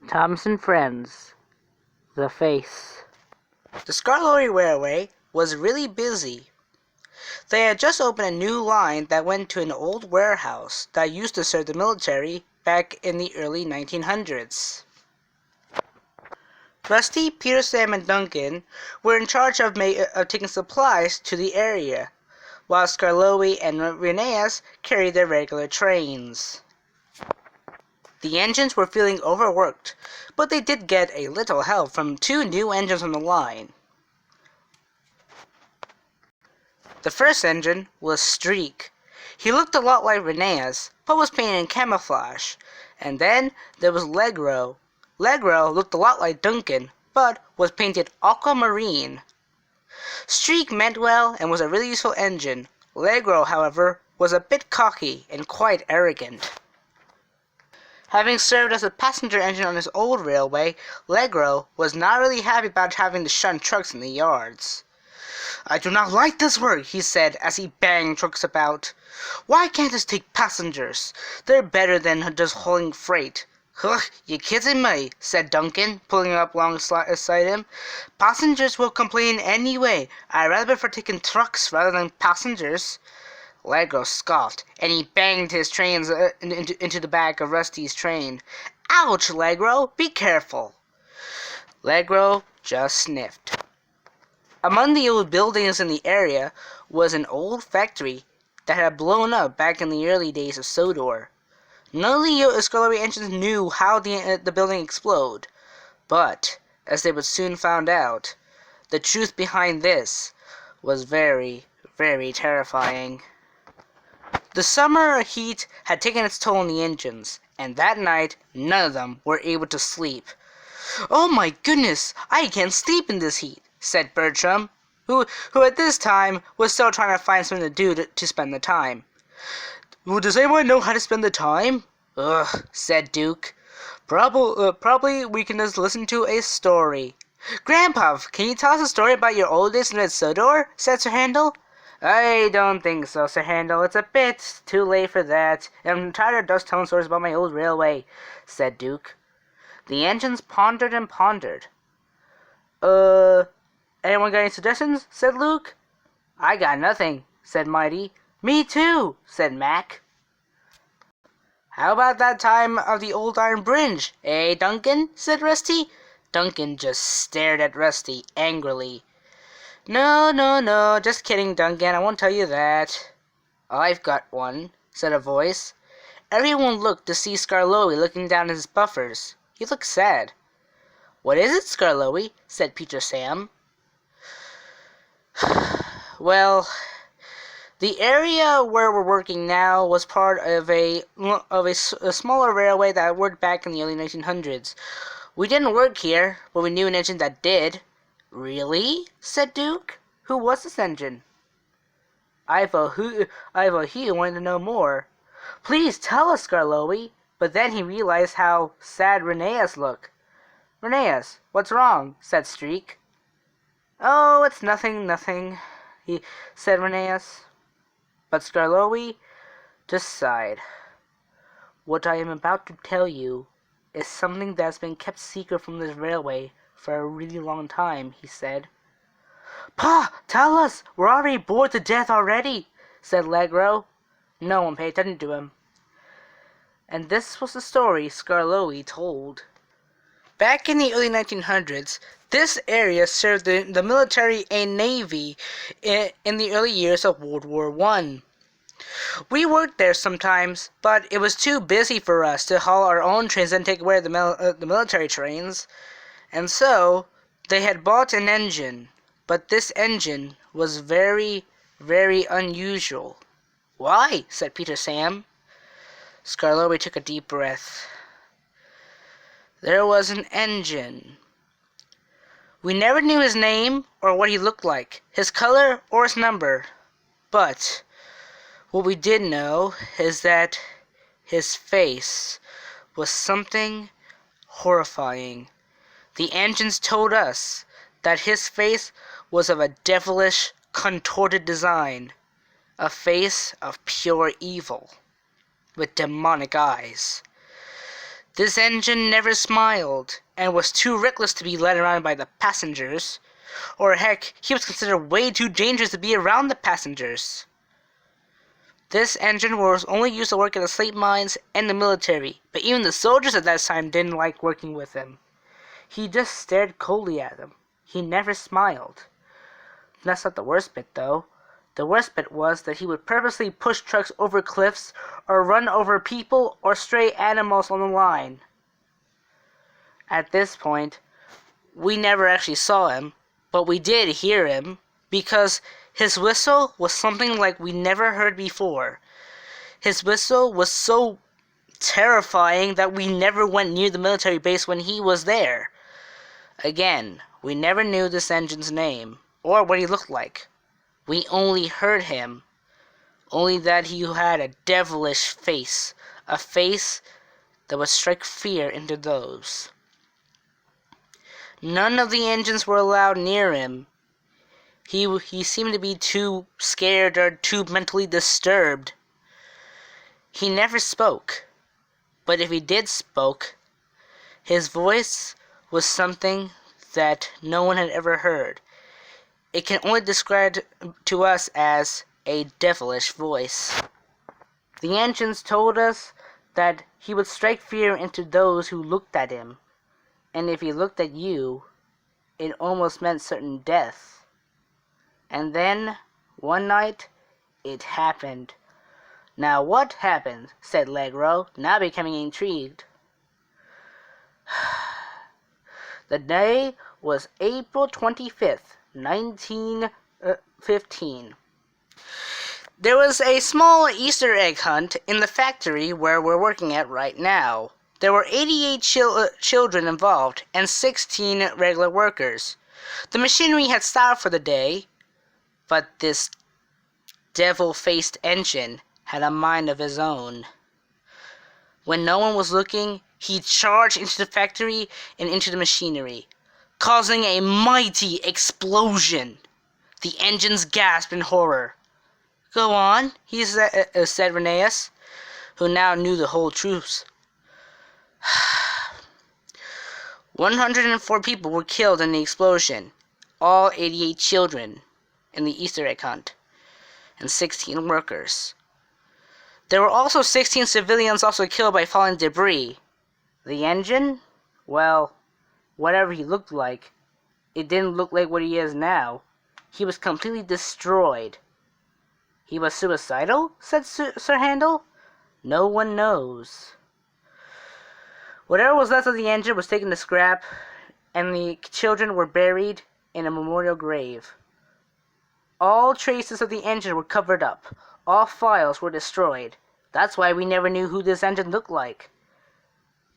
Thomas and Friends, The Face. The Skarloey Railway was really busy. They had just opened a new line that went to an old warehouse that used to serve the military back in the early 1900s. Rusty, Peter, Sam, and Duncan were in charge of taking supplies to the area, while Skarloey and Rheneas carried their regular trains. The engines were feeling overworked, but they did get a little help from two new engines on the line. The first engine was Streak. He looked a lot like Rheneas, but was painted in camouflage. And then there was Legro. Legro looked a lot like Duncan, but was painted aquamarine. Streak meant well and was a really useful engine. Legro, however, was a bit cocky and quite arrogant. Having served as a passenger engine on his old railway, Legro was not really happy about having to shunt trucks in the yards. "I do not like this work," he said as he banged trucks about. "Why can't this take passengers? They're better than just hauling freight." "Huh, you kidding me?" said Duncan, pulling up alongside him. "Passengers will complain anyway. I'd rather prefer taking trucks rather than passengers." Legro scoffed, and he banged his trains into the back of Rusty's train. "Ouch, Legro! Be careful!" Legro just sniffed. Among the old buildings in the area was an old factory that had blown up back in the early days of Sodor. None of the Skarloey engines knew how the building exploded, but, as they would soon find out, the truth behind this was very, very terrifying. The summer heat had taken its toll on the engines, and that night none of them were able to sleep. "Oh my goodness, I can't sleep in this heat," said Bertram, who at this time was still trying to find something to do to spend the time. "Well, does anyone know how to spend the time?" "Ugh," said Duke. Probably we can just listen to a story." "Grandpa, can you tell us a story about your old days in Sodor?" said Sir Handel. "I don't think so, Sir Handel. It's a bit too late for that. I'm tired of just telling stories about my old railway," said Duke. The engines pondered and pondered. Anyone got any suggestions?" said Luke. "I got nothing," said Mighty. "Me too," said Mac. "How about that time of the old iron bridge, eh, Duncan?" said Rusty. Duncan just stared at Rusty angrily. No, just kidding, Duncan, I won't tell you that." "I've got one," said a voice. Everyone looked to see Skarloey looking down at his buffers. He looked sad. "What is it, Skarloey?" said Peter Sam. "Well, the area where we're working now was part of a smaller railway that worked back in the early 1900s. We didn't work here, but we knew an engine that did." "Really?" said Duke. "Who was this engine?" I thought he wanted to know more. "Please tell us, Skarloey." But then he realized how sad Rheneas looked. "Rheneas, what's wrong?" said Streak. "Oh, it's nothing, said Rheneas. But Skarloey just sighed. "What I am about to tell you is something that's been kept secret from this railway for a really long time," he said. "Pa, tell us! We're already bored to death already," said Legro. No one paid attention to him. And this was the story Skarloey told. Back in the early 1900s, this area served the military and navy in the early years of World War I. We worked there sometimes, but it was too busy for us to haul our own trains and take away the military trains. And so, they had bought an engine, but this engine was very, very unusual. "Why?" said Peter Sam. Skarloey took a deep breath. "There was an engine. We never knew his name or what he looked like, his color or his number. But what we did know is that his face was something horrifying. The engines told us that his face was of a devilish, contorted design, a face of pure evil, with demonic eyes. This engine never smiled, and was too reckless to be led around by the passengers. Or heck, he was considered way too dangerous to be around the passengers. This engine was only used to work in the slate mines and the military, but even the soldiers at that time didn't like working with him. He just stared coldly at them. He never smiled. That's not the worst bit, though. The worst bit was that he would purposely push trucks over cliffs or run over people or stray animals on the line. At this point, we never actually saw him, but we did hear him, because his whistle was something like we never heard before. His whistle was so terrifying that we never went near the military base when he was there. Again, we never knew this engine's name, or what he looked like. We only heard him, only that he had a devilish face, a face that would strike fear into those. None of the engines were allowed near him. He seemed to be too scared or too mentally disturbed. He never spoke, but if he did spoke, his voice was something that no one had ever heard. It can only describe to us as a devilish voice. The engines told us that he would strike fear into those who looked at him, and if he looked at you, it almost meant certain death. And then, one night, it happened. "Now what happened?" said Legro, now becoming intrigued. The day was April 25th, 1915. There was a small Easter egg hunt in the factory where we're working at right now. There were 88 children involved and 16 regular workers. The machinery had stopped for the day, but this devil-faced engine had a mind of his own. When no one was looking, he charged into the factory and into the machinery, causing a mighty explosion. The engines gasped in horror. "Go on," said Rheneas, who now knew the whole truth. 104 people were killed in the explosion, all 88 children in the Easter egg hunt, and 16 workers. There were also 16 civilians also killed by falling debris. The engine? Well, whatever he looked like, it didn't look like what he is now. He was completely destroyed. "He was suicidal?" said Sir Handel. "No one knows." Whatever was left of the engine was taken to scrap, and the children were buried in a memorial grave. All traces of the engine were covered up. All files were destroyed. That's why we never knew who this engine looked like.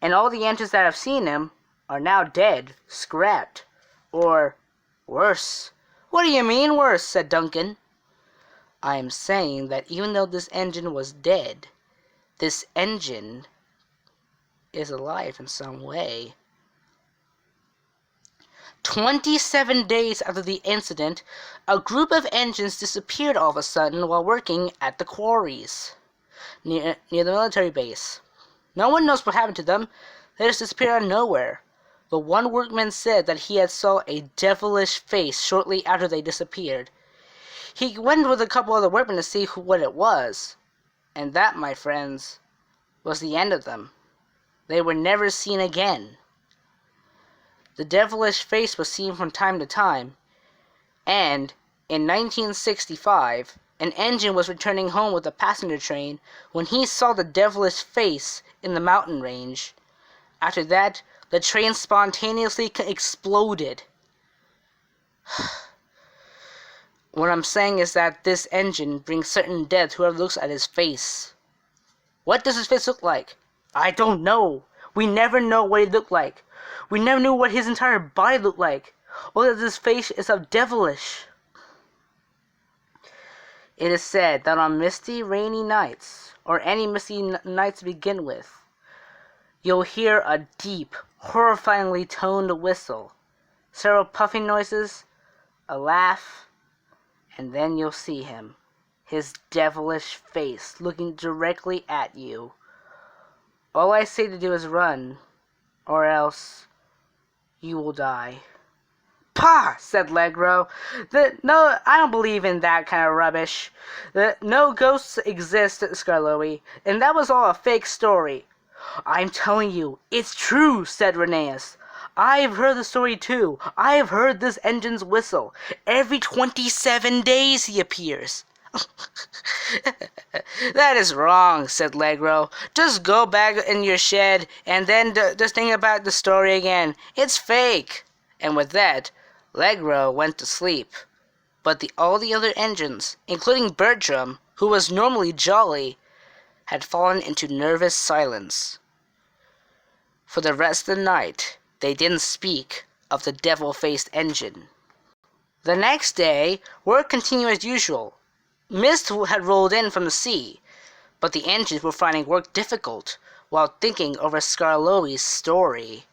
And all the engines that have seen him are now dead, scrapped, or worse. "What do you mean, worse?" said Duncan. "I am saying that even though this engine was dead, this engine is alive in some way." 27 days after the incident, a group of engines disappeared all of a sudden while working at the quarries near the military base. No one knows what happened to them. They just disappeared out of nowhere. But one workman said that he had saw a devilish face shortly after they disappeared. He went with a couple other workmen to see what it was. And that, my friends, was the end of them. They were never seen again. The devilish face was seen from time to time, and in 1965, an engine was returning home with a passenger train when he saw the devilish face in the mountain range. After that, the train spontaneously exploded. What I'm saying is that this engine brings certain death to whoever looks at his face. What does his face look like? I don't know. We never know what he looked like. We never knew what his entire body looked like. Only that his face is of devilish. It is said that on misty, rainy nights, or any misty nights to begin with, you'll hear a deep, horrifyingly toned whistle, several puffing noises, a laugh, and then you'll see him, his devilish face looking directly at you. All I say to do is run, or else you will die. Pah! Said Legro. No, I don't believe in that kind of rubbish. No ghosts exist, Skarloey, and that was all a fake story. I'm telling you, it's true, said Rheneas. I've heard the story too. I have heard this engine's whistle. Every 27 days he appears. That is wrong, said Legro. Just go back in your shed and then just think about the story again. It's fake. And with that, Legro went to sleep. But all the other engines, including Bertram, who was normally jolly, had fallen into nervous silence. For the rest of the night, they didn't speak of the devil-faced engine. The next day, work continued as usual. Mist had rolled in from the sea, but the engines were finding work difficult while thinking over Skarloey's story.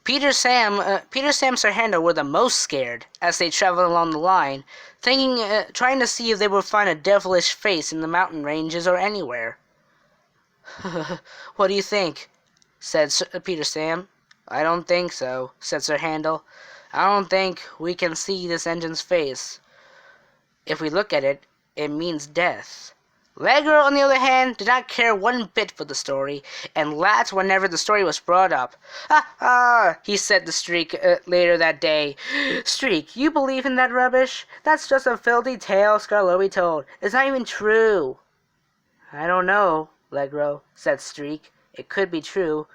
Peter, Sam, Sir Handel were the most scared as they traveled along the line, trying to see if they would find a devilish face in the mountain ranges or anywhere. What do you think? Said Peter Sam. I don't think so, said Sir Handel. I don't think we can see this engine's face. If we look at it, it means death. Legro, on the other hand, did not care one bit for the story, and laughed whenever the story was brought up. He said to Streak later that day. Streak, you believe in that rubbish? That's just a filthy tale Skarloey told. It's not even true. I don't know, Legro, said Streak. It could be true.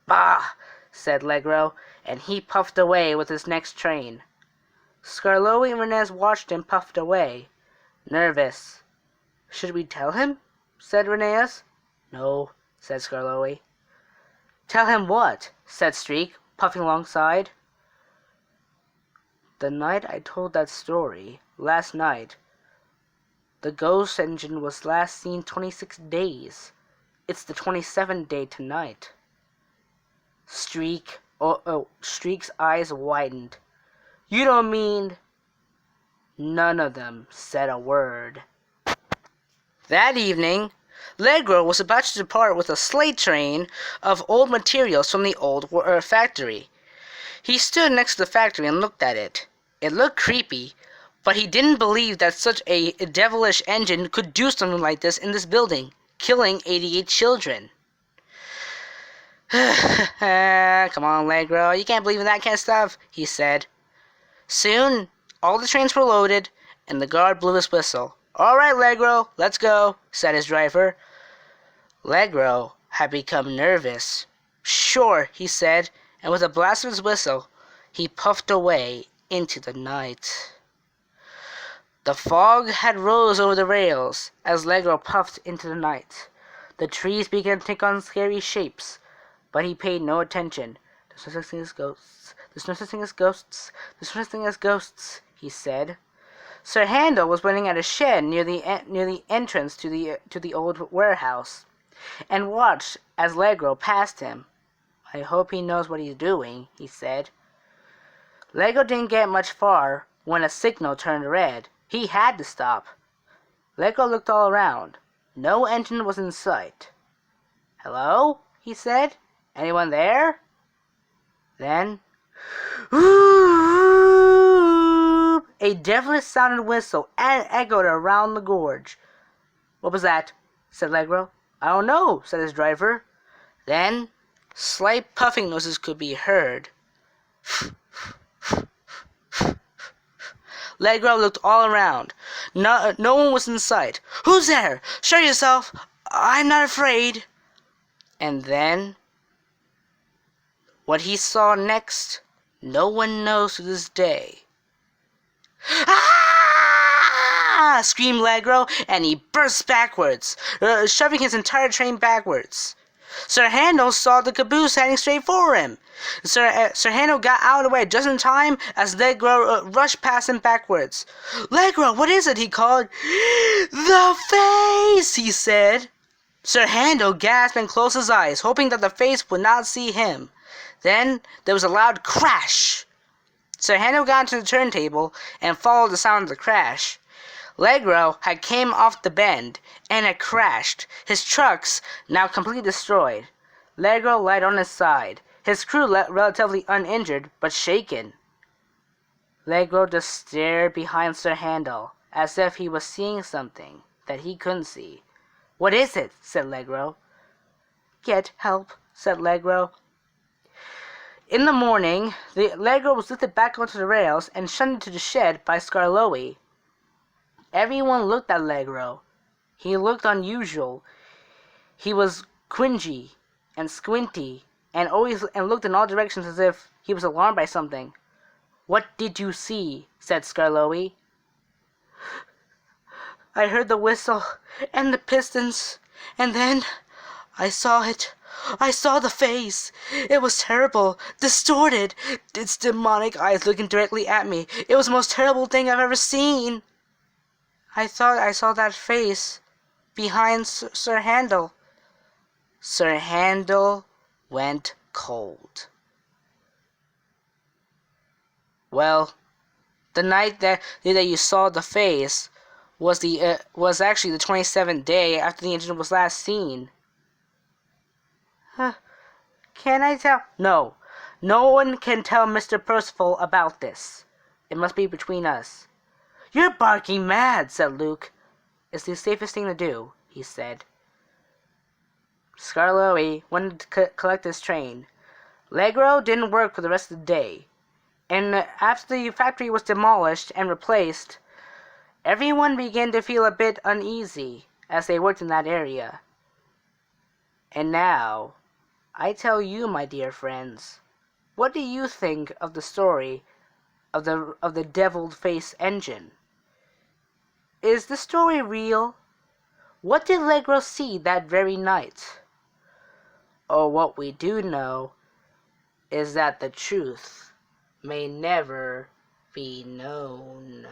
Bah, said Legro, and he puffed away with his next train. Skarloey and Rheneas watched him puffed away, nervous. Should we tell him? Said Rheneas. No, said Skarloey. Tell him what? Said Streak, puffing alongside. The night I told that story, last night, the ghost engine was last seen 26 days. It's the 27th day tonight. Streak's eyes widened. You don't mean... None of them said a word. That evening, Legro was about to depart with a slate train of old materials from the old factory. He stood next to the factory and looked at it. It looked creepy, but he didn't believe that such a devilish engine could do something like this in this building, killing 88 children. Come on, Legro, you can't believe in that kind of stuff, he said. Soon, all the trains were loaded, and the guard blew his whistle. All right, Legro, let's go, said his driver. Legro had become nervous. Sure, he said, and with a blast of his whistle, he puffed away into the night. The fog had rose over the rails as Legro puffed into the night. The trees began to take on scary shapes, but he paid no attention. There's no such thing as ghosts. There's no such thing as ghosts. There's no such thing as ghosts, he said. Sir Handel was waiting at a shed near the entrance to the old warehouse, and watched as Legro passed him. I hope he knows what he's doing, he said. Legro didn't get much far when a signal turned red. He had to stop. Legro looked all around. No engine was in sight. Hello? He said. Anyone there? Then, a devilish sounded whistle echoed around the gorge. What was that? Said Legro. I don't know, said his driver. Then, slight puffing noises could be heard. Legro looked all around. No one was in sight. Who's there? Show yourself. I'm not afraid. And then, what he saw next, no one knows to this day. Ah! Screamed Legro, and he burst backwards, shoving his entire train backwards. Sir Handel saw the caboose heading straight for him. Sir Handel got out of the way just in time as Legro rushed past him backwards. Legro, what is it? He called. The face, he said. Sir Handel gasped and closed his eyes, hoping that the face would not see him. Then there was a loud crash. Sir Handel got into the turntable and followed the sound of the crash. Legro had came off the bend and had crashed, his trucks now completely destroyed. Legro lied on his side, his crew relatively uninjured but shaken. Legro just stared behind Sir Handel, as if he was seeing something that he couldn't see. "What is it?" said Legro. "Get help," said Legro. In the morning, the Legro was lifted back onto the rails and shunted to the shed by Skarloey. Everyone looked at Legro. He looked unusual. He was cringy and squinty and looked in all directions as if he was alarmed by something. "What did you see?" said Skarloey. "I heard the whistle and the pistons, and then I saw it. I saw the face. It was terrible, distorted, its demonic eyes looking directly at me. It was the most terrible thing I've ever seen. I thought I saw that face behind Sir Handel." Sir Handel went cold. "Well, the night that you saw the face was actually the 27th day after the engine was last seen." "Can I tell?" "No. No one can tell Mr. Percival about this. It must be between us." "You're barking mad," said Luke. "It's the safest thing to do," he said. Skarloey went to collect his train. Legro didn't work for the rest of the day, and after the factory was demolished and replaced, everyone began to feel a bit uneasy as they worked in that area. And now, I tell you, my dear friends, what do you think of the story of the deviled face engine? Is the story real? What did Legro see that very night? Oh, what we do know is that the truth may never be known.